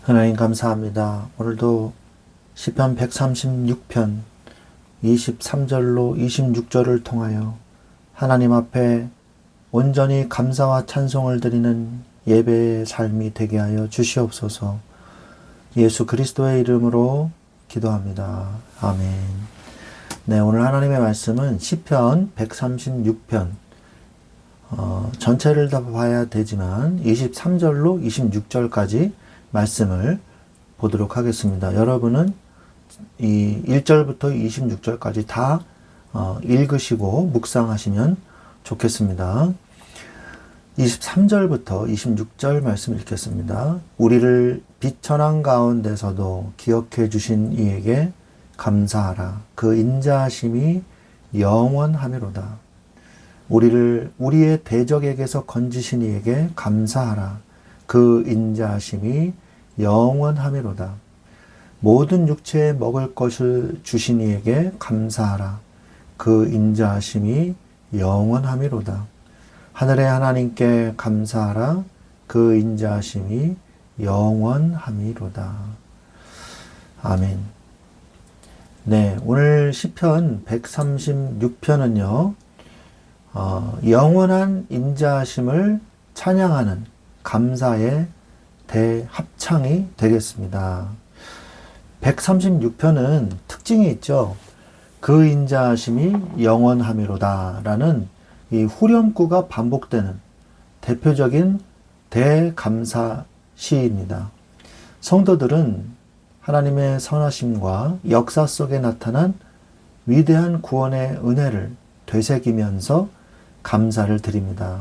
하나님 감사합니다. 오늘도 시편 136편 23절로 26절을 통하여 하나님 앞에 온전히 감사와 찬송을 드리는 예배의 삶이 되게 하여 주시옵소서. 예수 그리스도의 이름으로 기도합니다. 아멘. 네, 오늘 하나님의 말씀은 시편 136편 전체를 다 봐야 되지만 23절로 26절까지 말씀을 보도록 하겠습니다. 여러분은 이 1절부터 26절까지 다 읽으시고 묵상하시면 좋겠습니다. 23절부터 26절 말씀 읽겠습니다. 우리를 비천한 가운데서도 기억해 주신 이에게 감사하라. 그 인자하심이 영원하미로다. 우리를 우리의 대적에게서 건지신 이에게 감사하라. 그 인자하심이 영원하미로다. 모든 육체에 먹을 것을 주신 이에게 감사하라. 그 인자하심이 영원하미로다. 하늘의 하나님께 감사하라. 그 인자하심이 영원하미로다. 아멘. 네, 오늘 시편 136편은요, 영원한 인자하심을 찬양하는 감사의 대합창이 되겠습니다. 136편은 특징이 있죠. 그 인자하심이 영원하미로다 라는 이 후렴구가 반복되는 대표적인 대감사 시입니다. 성도들은 하나님의 선하심과 역사 속에 나타난 위대한 구원의 은혜를 되새기면서 감사를 드립니다.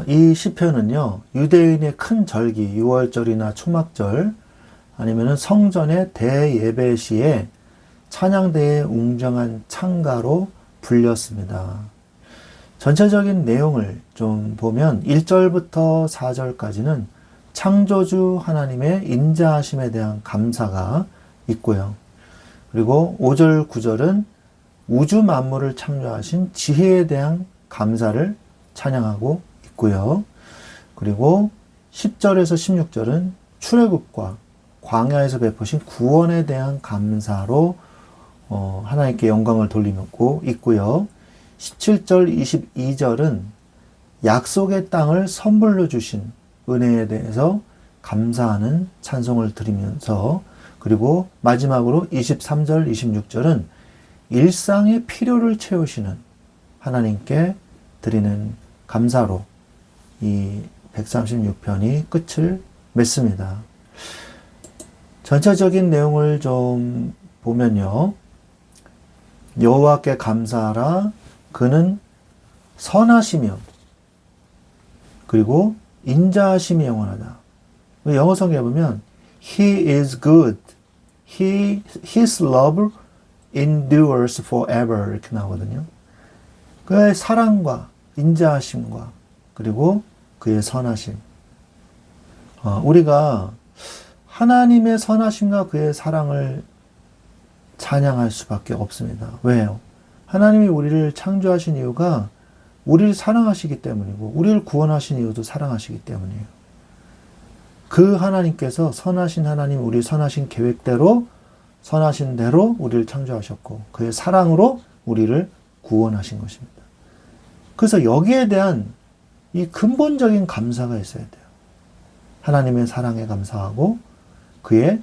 이 시편은요, 유대인의 큰 절기, 유월절이나 초막절, 아니면은 성전의 대예배 시에 찬양대의 웅장한 창가로 불렸습니다. 전체적인 내용을 좀 보면 1절부터 4절까지는 창조주 하나님의 인자하심에 대한 감사가 있고요. 그리고 5절, 9절은 우주 만물을 창조하신 지혜에 대한 감사를 찬양하고 있고요. 그리고 10절에서 16절은 출애굽과 광야에서 베푸신 구원에 대한 감사로 하나님께 영광을 돌리고 있고요. 17절, 22절은 약속의 땅을 선물로 주신 은혜에 대해서 감사하는 찬송을 드리면서, 그리고 마지막으로 23절, 26절은 일상의 필요를 채우시는 하나님께 드리는 감사로 이 136편이 끝을 맺습니다. 전체적인 내용을 좀 보면요. 여호와께 감사하라. 그는 선하시며 그리고 인자하심이 영원하다. 영어 성경에 보면 He is good. His love endures forever 이렇게 나오거든요. 그의 사랑과 인자하심과 그리고 그의 선하심. 우리가 하나님의 선하심과 그의 사랑을 찬양할 수밖에 없습니다. 왜요? 하나님이 우리를 창조하신 이유가 우리를 사랑하시기 때문이고, 우리를 구원하신 이유도 사랑하시기 때문이에요. 그 하나님께서 선하신 하나님, 우리 선하신 계획대로, 선하신 대로 우리를 창조하셨고, 그의 사랑으로 우리를 구원하신 것입니다. 그래서 여기에 대한 이 근본적인 감사가 있어야 돼요. 하나님의 사랑에 감사하고 그의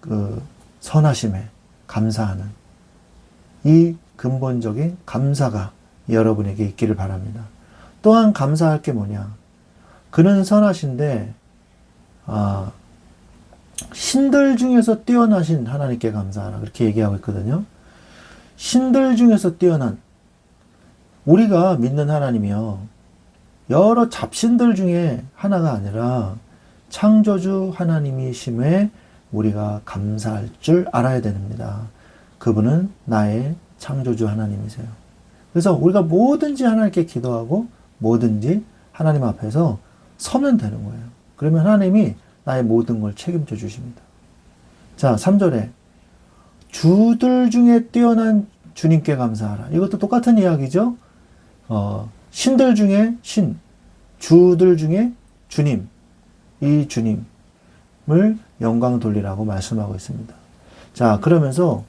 그 선하심에 감사하는 이 근본적인 감사가 여러분에게 있기를 바랍니다. 또한 감사할 게 뭐냐? 그는 선하신데 신들 중에서 뛰어나신 하나님께 감사하라 그렇게 얘기하고 있거든요. 신들 중에서 뛰어난, 우리가 믿는 하나님이요, 여러 잡신들 중에 하나가 아니라 창조주 하나님이심에 우리가 감사할 줄 알아야 됩니다. 그분은 나의 창조주 하나님이세요. 그래서 우리가 뭐든지 하나님께 기도하고 뭐든지 하나님 앞에서 서면 되는 거예요. 그러면 하나님이 나의 모든 걸 책임져 주십니다. 자, 3절에 주들 중에 뛰어난 주님께 감사하라. 이것도 똑같은 이야기죠. 신들 중에 신, 주들 중에 주님. 이 주님을 영광 돌리라고 말씀하고 있습니다. 자, 그러면서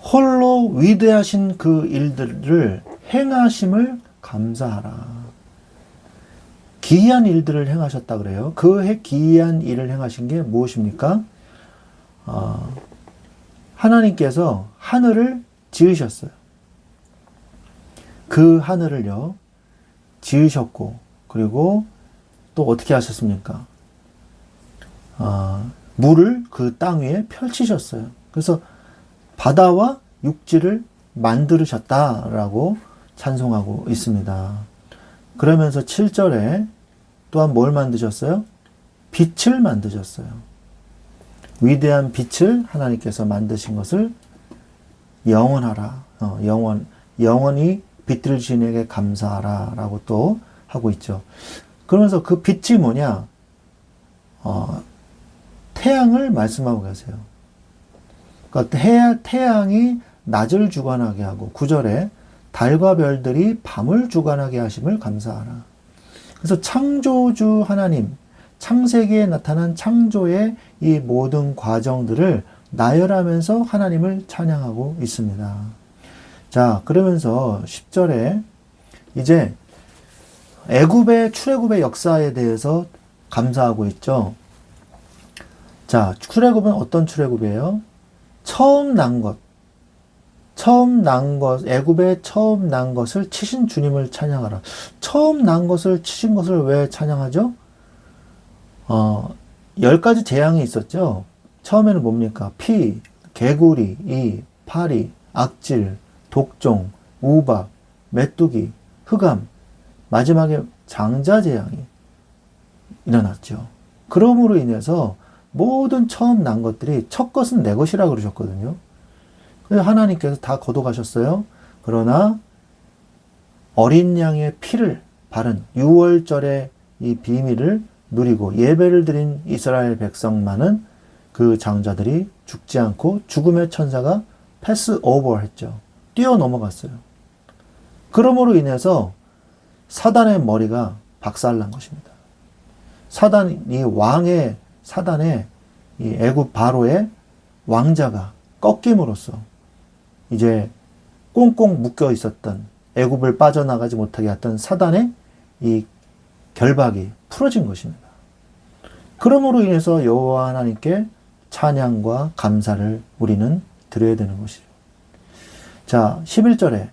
홀로 위대하신 그 일들을 행하심을 감사하라. 기이한 일들을 행하셨다 그래요. 그 기이한 일을 행하신 게 무엇입니까? 하나님께서 하늘을 지으셨어요. 그 하늘을요, 지으셨고, 그리고 또 어떻게 하셨습니까? 물을 그 땅 위에 펼치셨어요. 그래서 바다와 육지를 만들으셨다라고 찬송하고 있습니다. 그러면서 7절에 또한 뭘 만드셨어요? 빛을 만드셨어요. 위대한 빛을 하나님께서 만드신 것을 영원하라. 영원히 빛을 주신 이에게 감사하라. 라고 또 하고 있죠. 그러면서 그 빛이 뭐냐? 태양을 말씀하고 계세요. 그러니까 태양이 낮을 주관하게 하고 9절에 달과 별들이 밤을 주관하게 하심을 감사하라. 그래서 창조주 하나님, 창세기에 나타난 창조의 이 모든 과정들을 나열하면서 하나님을 찬양하고 있습니다. 자, 그러면서 10절에 이제 출애굽의 역사에 대해서 감사하고 있죠. 자, 출애굽은 어떤 출애굽이에요? 처음 난 것, 애굽에 처음 난 것을 치신 주님을 찬양하라. 처음 난 것을 치신 것을 왜 찬양하죠? 10가지 재앙이 있었죠. 처음에는 뭡니까? 피, 개구리, 이, 파리, 악질, 독종, 우박, 메뚜기, 흑암, 마지막에 장자 재앙이 일어났죠. 그러므로 인해서 모든 처음 난 것들이 첫 것은 내 것이라 그러셨거든요. 그래서 하나님께서 다 거둬가셨어요. 그러나 어린 양의 피를 바른 6월절의 이 비밀을 누리고 예배를 드린 이스라엘 백성만은 그 장자들이 죽지 않고 죽음의 천사가 패스 오버 했죠. 뛰어넘어갔어요. 그러므로 인해서 사단의 머리가 박살난 것입니다. 사단의 이 애굽 바로의 왕자가 꺾임으로써 이제 꽁꽁 묶여 있었던 애굽을 빠져나가지 못하게 했던 사단의 이 결박이 풀어진 것입니다. 그러므로 인해서 여호와 하나님께 찬양과 감사를 우리는 드려야 되는 것이죠. 자, 11절에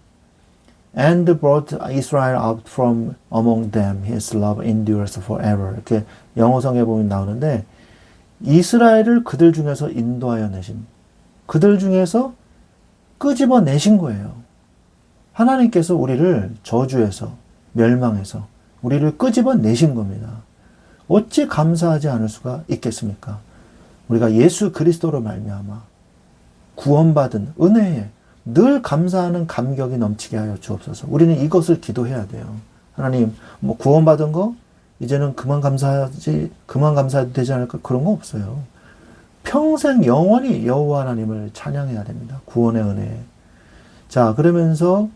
And brought Israel out from among them, his love endures forever. 이렇게 영어성에 보면 나오는데 이스라엘을 그들 중에서 인도하여 내신, 그들 중에서 끄집어 내신 거예요. 하나님께서 우리를 저주에서, 멸망해서 우리를 끄집어 내신 겁니다. 어찌 감사하지 않을 수가 있겠습니까? 우리가 예수 그리스도로 말미암아 구원받은 은혜에 늘 감사하는 감격이 넘치게 하여 주옵소서. 우리는 이것을 기도해야 돼요. 하나님, 구원받은 거 이제는 그만 감사해도 되지 않을까? 그런 거 없어요. 평생 영원히 여호와 하나님을 찬양해야 됩니다. 구원의 은혜. 자, 그러면서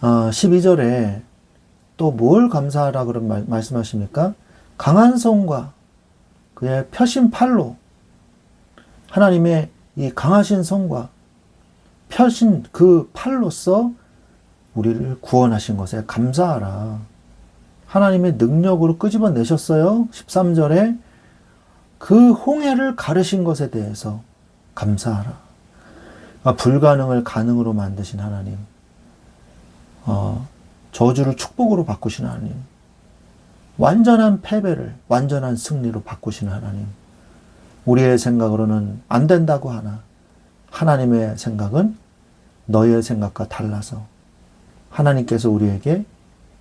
12절에 또 뭘 감사하라 그런 말씀하십니까? 강한 손과 그의 펴신 팔로, 하나님의 이 강하신 손과 펴신 그 팔로써 우리를 구원하신 것에 감사하라. 하나님의 능력으로 끄집어내셨어요. 13절에 그 홍해를 가르신 것에 대해서 감사하라. 불가능을 가능으로 만드신 하나님, 저주를 축복으로 바꾸신 하나님, 완전한 패배를 완전한 승리로 바꾸신 하나님, 우리의 생각으로는 안 된다고 하나 하나님의 생각은 너의 생각과 달라서 하나님께서 우리에게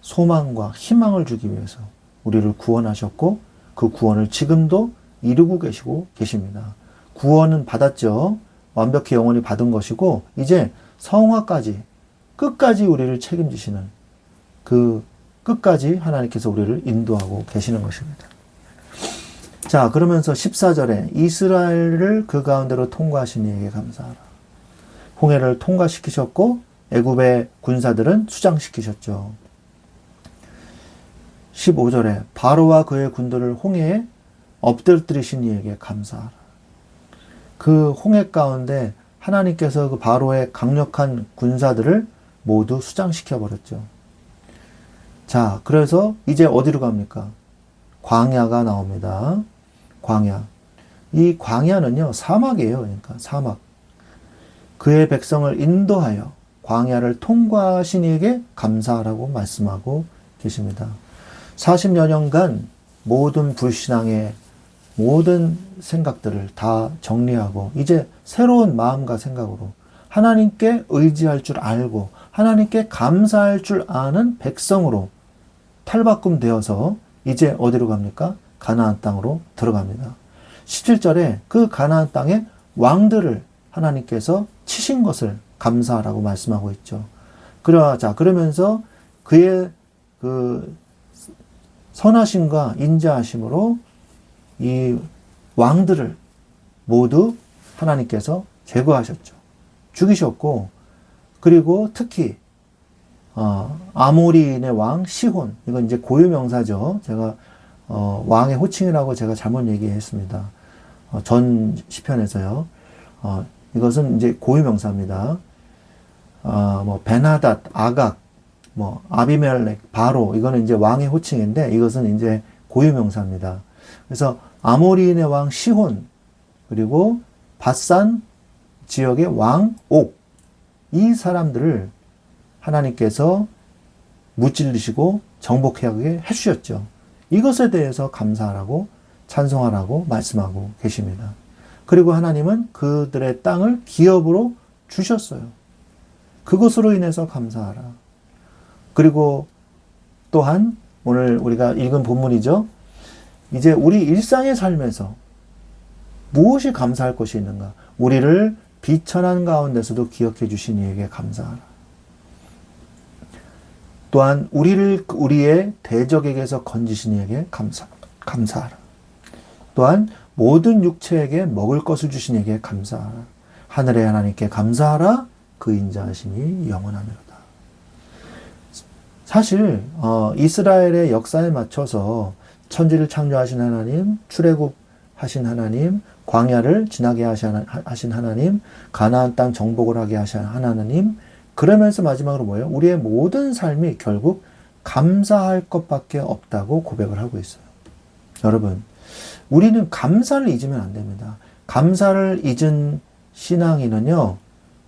소망과 희망을 주기 위해서 우리를 구원하셨고 그 구원을 지금도 이루고 계십니다. 구원은 받았죠. 완벽히 영원히 받은 것이고 이제 성화까지 끝까지 우리를 책임지시는 그 끝까지 하나님께서 우리를 인도하고 계시는 것입니다. 자, 그러면서 14절에 이스라엘을 그 가운데로 통과하신 이에게 감사하라. 홍해를 통과시키셨고 애굽의 군사들은 수장시키셨죠. 15절에 바로와 그의 군대를 홍해에 엎드리신 이에게 감사하라. 그 홍해 가운데 하나님께서 그 바로의 강력한 군사들을 모두 수장시켜 버렸죠. 자, 그래서 이제 어디로 갑니까? 광야가 나옵니다. 광야. 이 광야는요, 사막이에요. 그러니까 사막. 그의 백성을 인도하여 광야를 통과하신 이에게 감사하라고 말씀하고 계십니다. 40여 년간 모든 불신앙의 모든 생각들을 다 정리하고 이제 새로운 마음과 생각으로 하나님께 의지할 줄 알고 하나님께 감사할 줄 아는 백성으로 탈바꿈 되어서 이제 어디로 갑니까? 가나안 땅으로 들어갑니다. 17절에 그 가나안 땅의 왕들을 하나님께서 치신 것을 감사하라고 말씀하고 있죠. 그러면서 그의 그 선하심과 인자하심으로 이 왕들을 모두 하나님께서 제거하셨죠. 죽이셨고, 그리고 특히 아모리인의 왕 시혼, 이건 이제 고유명사죠. 제가 왕의 호칭이라고 제가 잘못 얘기했습니다. 전 시편에서요. 이것은 이제 고유명사입니다. 뭐 베나닷, 아각, 뭐 아비멜렉, 바로, 이거는 이제 왕의 호칭인데 이것은 이제 고유명사입니다. 그래서 아모리인의 왕 시혼, 그리고 바산 지역의 왕 옥, 이 사람들을 하나님께서 무찔리시고 정복하게 해주셨죠. 이것에 대해서 감사하라고 찬송하라고 말씀하고 계십니다. 그리고 하나님은 그들의 땅을 기업으로 주셨어요. 그것으로 인해서 감사하라. 그리고 또한 오늘 우리가 읽은 본문이죠. 이제 우리 일상의 삶에서 무엇이 감사할 것이 있는가? 우리를 비천한 가운데서도 기억해 주신 이에게 감사하라. 또한 우리를 우리의 대적에게서 건지신 이에게 감사하라. 또한 모든 육체에게 먹을 것을 주신 이에게 감사하라. 하늘의 하나님께 감사하라. 그 인자하심이 영원하니로다. 사실 이스라엘의 역사에 맞춰서 천지를 창조하신 하나님, 출애굽하신 하나님, 광야를 지나게 하신 하나님, 가나안 땅 정복을 하게 하신 하나님, 그러면서 마지막으로 뭐예요? 우리의 모든 삶이 결국 감사할 것밖에 없다고 고백을 하고 있어요. 여러분, 우리는 감사를 잊으면 안 됩니다. 감사를 잊은 신앙인은요,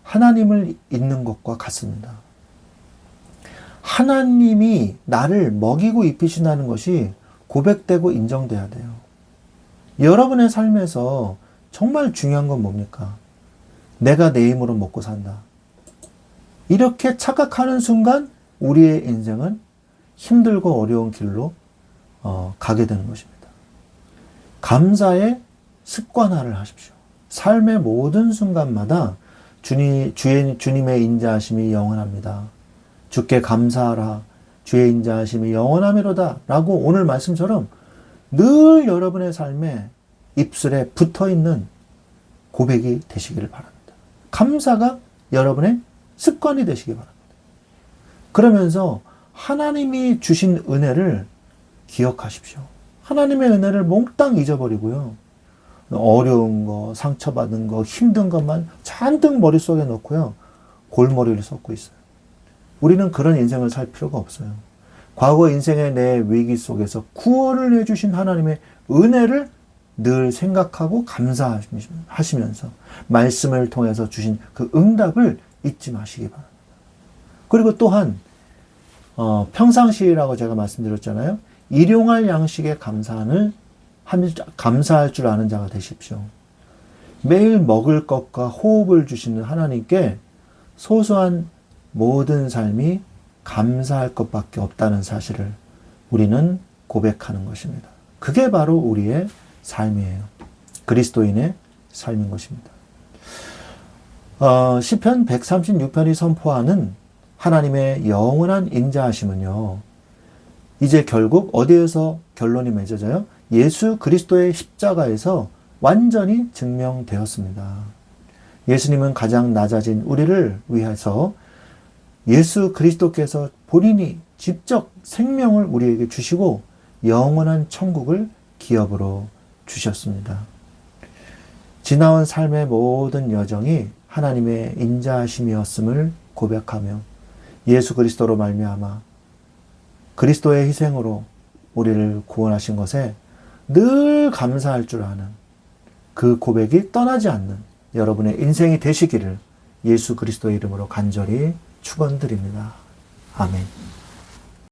하나님을 잊는 것과 같습니다. 하나님이 나를 먹이고 입히신다는 것이 고백되고 인정돼야 돼요. 여러분의 삶에서 정말 중요한 건 뭡니까? 내가 내 힘으로 먹고 산다. 이렇게 착각하는 순간 우리의 인생은 힘들고 어려운 길로 가게 되는 것입니다. 감사의 습관화를 하십시오. 삶의 모든 순간마다 주님의 인자하심이 영원합니다. 주께 감사하라. 주의 인자하심이 영원하미로다. 라고 오늘 말씀처럼 늘 여러분의 삶에 입술에 붙어있는 고백이 되시기를 바랍니다. 감사가 여러분의 습관이 되시기 바랍니다. 그러면서 하나님이 주신 은혜를 기억하십시오. 하나님의 은혜를 몽땅 잊어버리고요. 어려운 거, 상처받은 거, 힘든 것만 잔뜩 머릿속에 넣고요. 골머리를 썩고 있어요. 우리는 그런 인생을 살 필요가 없어요. 과거 인생의 내 위기 속에서 구원을 해주신 하나님의 은혜를 늘 생각하고 감사하시면서 말씀을 통해서 주신 그 응답을 잊지 마시기 바랍니다. 그리고 또한 평상시라고 제가 말씀드렸잖아요. 일용할 양식에 감사할 줄 아는 자가 되십시오. 매일 먹을 것과 호흡을 주시는 하나님께 소소한 모든 삶이 감사할 것밖에 없다는 사실을 우리는 고백하는 것입니다. 그게 바로 우리의 삶이에요. 그리스도인의 삶인 것입니다. 시편 136편이 선포하는 하나님의 영원한 인자하심은요, 이제 결국 어디에서 결론이 맺어져요? 예수 그리스도의 십자가에서 완전히 증명되었습니다. 예수님은 가장 낮아진 우리를 위해서 예수 그리스도께서 본인이 직접 생명을 우리에게 주시고 영원한 천국을 기업으로 주셨습니다. 지나온 삶의 모든 여정이 하나님의 인자하심이었음을 고백하며 예수 그리스도로 말미암아 그리스도의 희생으로 우리를 구원하신 것에 늘 감사할 줄 아는 그 고백이 떠나지 않는 여러분의 인생이 되시기를 예수 그리스도의 이름으로 간절히 축원드립니다. 아멘.